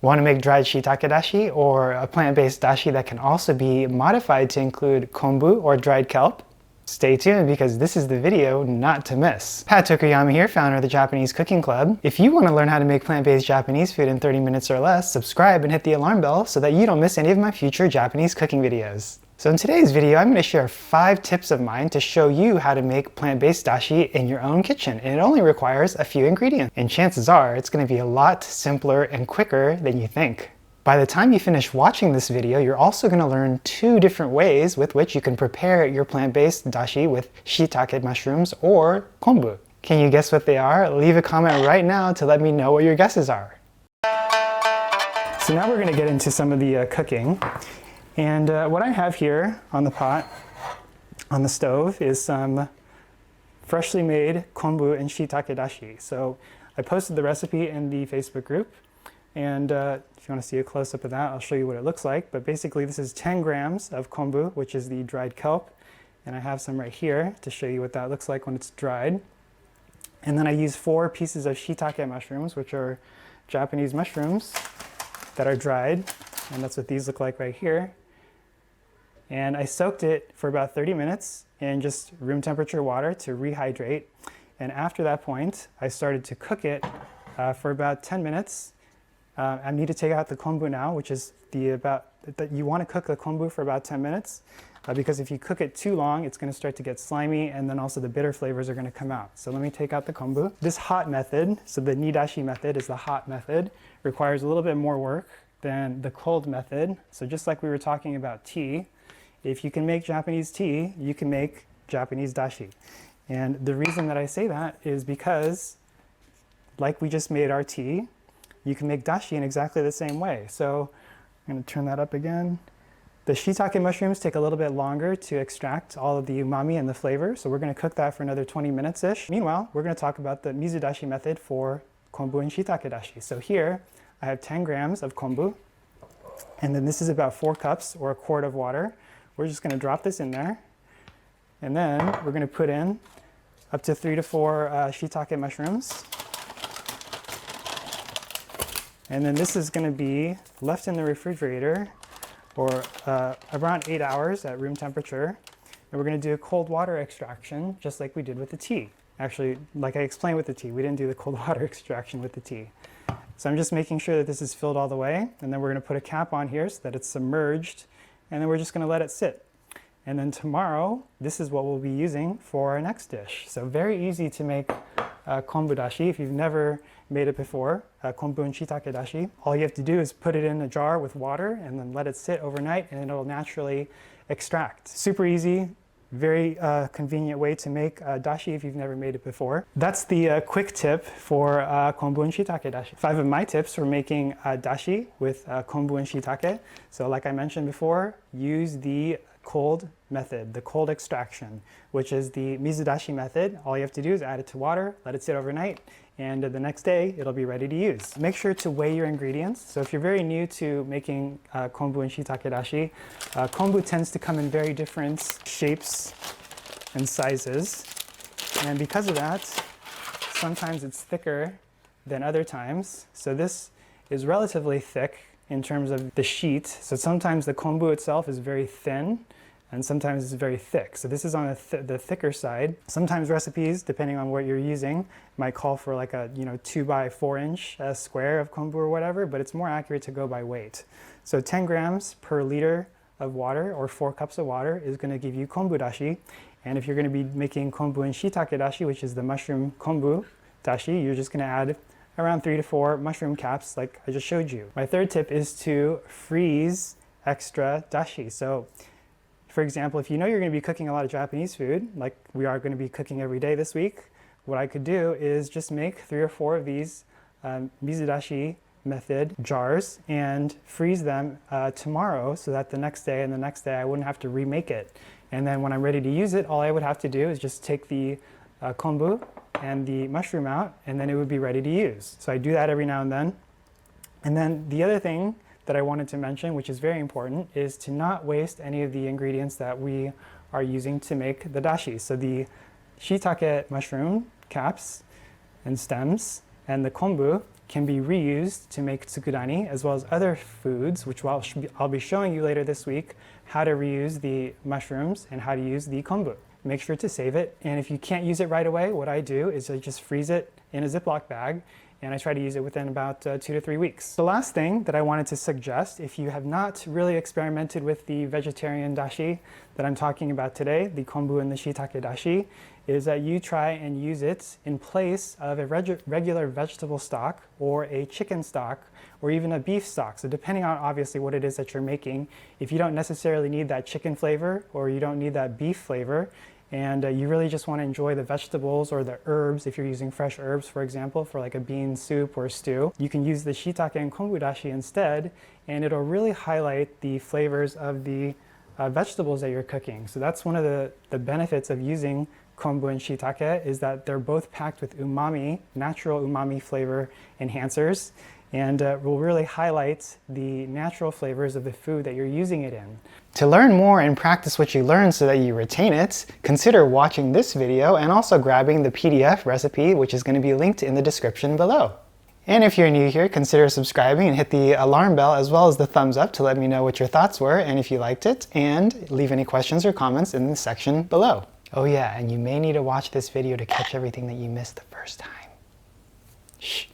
Want to make dried shiitake dashi, or a plant-based dashi that can also be modified to include konbu or dried kelp? Stay tuned because this is the video not to miss. Pat Tokoyama here, founder of the Japanese Cooking Club. If you want to learn how to make plant-based Japanese food in 30 minutes or less, subscribe and hit the alarm bell so that you don't miss any of my future Japanese cooking videos. So in today's video, I'm going to share 5 tips of mine to show you how to make plant-based dashi in your own kitchen. And it only requires a few ingredients. And chances are it's going to be a lot simpler and quicker than you think. By the time you finish watching this video, you're also going to learn 2 different ways with which you can prepare your plant-based dashi with shiitake mushrooms or konbu. Can you guess what they are? Leave a comment right now to let me know what your guesses are. So now we're going to get into some of the cooking. And what I have here on the pot, on the stove, is some freshly made konbu and shiitake dashi. So I posted the recipe in the Facebook group, and if you want to see a close-up of that, I'll show you what it looks like. But basically this is 10 grams of konbu, which is the dried kelp, and I have some right here to show you what that looks like when it's dried. And then I use 4 pieces of shiitake mushrooms, which are Japanese mushrooms that are dried, and that's what these look like right here. And I soaked it for about 30 minutes in just room temperature water to rehydrate. And after that point, I started to cook it for about 10 minutes. I need to take out the konbu now, which is you want to cook the konbu for about 10 minutes because if you cook it too long, it's going to start to get slimy, and then also the bitter flavors are going to come out. So let me take out the konbu. This hot method, so the nidashi method is the hot method, requires a little bit more work than the cold method. So just like we were talking about tea, if you can make Japanese tea, you can make Japanese dashi. And the reason that I say that is because, like we just made our tea, you can make dashi in exactly the same way. So I'm going to turn that up again. The shiitake mushrooms take a little bit longer to extract all of the umami and the flavor, so we're going to cook that for another 20 minutes-ish. Meanwhile, we're going to talk about the mizudashi method for konbu and shiitake dashi. So here, I have 10 grams of konbu, and then this is about 4 cups or a quart of water. We're just going to drop this in there, and then we're going to put in up to 3 to 4 shiitake mushrooms. And then this is going to be left in the refrigerator for around 8 hours at room temperature. And we're going to do a cold water extraction just like we did with the tea. Actually, like I explained with the tea, we didn't do the cold water extraction with the tea. So I'm just making sure that this is filled all the way, and then we're going to put a cap on here so that it's submerged. And then we're just going to let it sit. And then tomorrow, this is what we'll be using for our next dish. So very easy to make konbu dashi if you've never made it before, konbu and shiitake dashi. All you have to do is put it in a jar with water and then let it sit overnight, and it'll naturally extract. Super easy, very convenient way to make dashi if you've never made it before. That's the quick tip for konbu and shiitake dashi. 5 of my tips for making dashi with konbu and shiitake. So like I mentioned before, use the cold method, the cold extraction, which is the mizudashi method. All you have to do is add it to water, let it sit overnight, and the next day it'll be ready to use. Make sure to weigh your ingredients. So if you're very new to making konbu and shiitake dashi, konbu tends to come in very different shapes and sizes. And because of that, sometimes it's thicker than other times. So this is relatively thick in terms of the sheet. So sometimes the konbu itself is very thin, and sometimes it's very thick. So this is on the thicker side. Sometimes recipes, depending on what you're using, might call for like a 2 by 4 inch square of konbu or whatever, but it's more accurate to go by weight. So 10 grams per liter of water, or 4 cups of water, is going to give you konbu dashi. And if you're going to be making konbu and shiitake dashi, which is the mushroom konbu dashi, you're just going to add around 3 to 4 mushroom caps like I just showed you. My third tip is to freeze extra dashi. So for example, if you know you're going to be cooking a lot of Japanese food, like we are going to be cooking every day this week, what I could do is just make 3 or 4 of these mizudashi method jars and freeze them tomorrow, so that the next day and the next day I wouldn't have to remake it. And then when I'm ready to use it, all I would have to do is just take the konbu and the mushroom out, and then it would be ready to use. So I do that every now and then. And then the other thing that I wanted to mention, which is very important, is to not waste any of the ingredients that we are using to make the dashi. So the shiitake mushroom caps and stems and the konbu can be reused to make tsukurani, as well as other foods, which I'll be showing you later this week, how to reuse the mushrooms and how to use the konbu. Make sure to save it, and if you can't use it right away, what I do is I just freeze it in a Ziploc bag, and I try to use it within about 2 to 3 weeks. The last thing that I wanted to suggest, if you have not really experimented with the vegetarian dashi that I'm talking about today, the konbu and the shiitake dashi, is that you try and use it in place of a regular vegetable stock or a chicken stock or even a beef stock. So depending on obviously what it is that you're making, if you don't necessarily need that chicken flavor or you don't need that beef flavor, and you really just want to enjoy the vegetables or the herbs, if you're using fresh herbs, for example, for like a bean soup or stew, you can use the shiitake and konbu dashi instead, and it'll really highlight the flavors of the vegetables that you're cooking. So that's one of the benefits of using konbu and shiitake, is that they're both packed with umami, natural umami flavor enhancers, and will really highlight the natural flavors of the food that you're using it in. To learn more and practice what you learn so that you retain it, consider watching this video and also grabbing the PDF recipe, which is going to be linked in the description below. And if you're new here, consider subscribing and hit the alarm bell as well as the thumbs up to let me know what your thoughts were and if you liked it, and leave any questions or comments in the section below. Oh yeah, and you may need to watch this video to catch everything that you missed the first time. Shh.